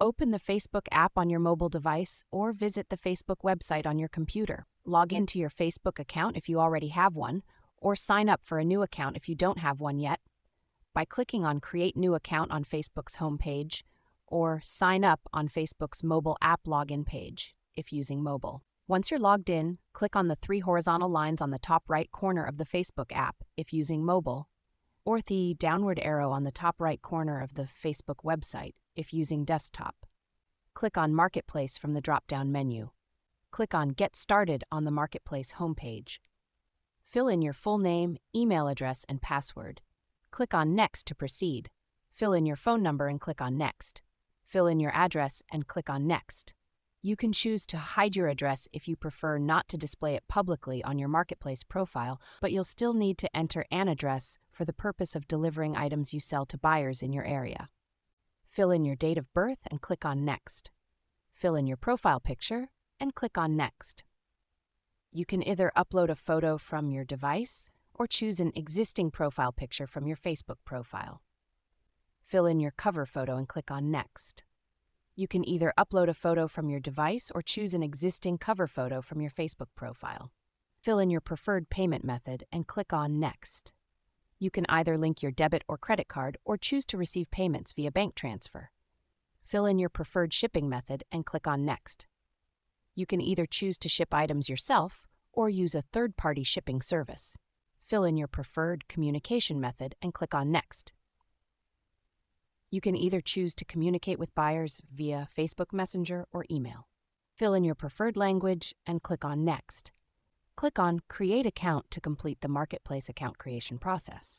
Open the Facebook app on your mobile device or visit the Facebook website on your computer. Log into your Facebook account if you already have one, or sign up for a new account if you don't have one yet by clicking on Create New Account on Facebook's homepage or Sign Up on Facebook's mobile app login page if using mobile. Once you're logged in, click on the three horizontal lines on the top right corner of the Facebook app if using mobile, or the downward arrow on the top right corner of the Facebook website if using desktop. Click on Marketplace from the drop-down menu. Click on Get Started on the Marketplace homepage. Fill in your full name, email address, and password. Click on Next to proceed. Fill in your phone number and click on Next. Fill in your address and click on Next. You can choose to hide your address if you prefer not to display it publicly on your Marketplace profile, but you'll still need to enter an address for the purpose of delivering items you sell to buyers in your area. Fill in your date of birth and click on Next. Fill in your profile picture and click on Next. You can either upload a photo from your device or choose an existing profile picture from your Facebook profile. Fill in your cover photo and click on Next. You can either upload a photo from your device or choose an existing cover photo from your Facebook profile. Fill in your preferred payment method and click on Next. You can either link your debit or credit card or choose to receive payments via bank transfer. Fill in your preferred shipping method and click on Next. You can either choose to ship items yourself or use a third-party shipping service. Fill in your preferred communication method and click on Next. You can either choose to communicate with buyers via Facebook Messenger or email. Fill in your preferred language and click on Next. Click on Create Account to complete the Marketplace account creation process.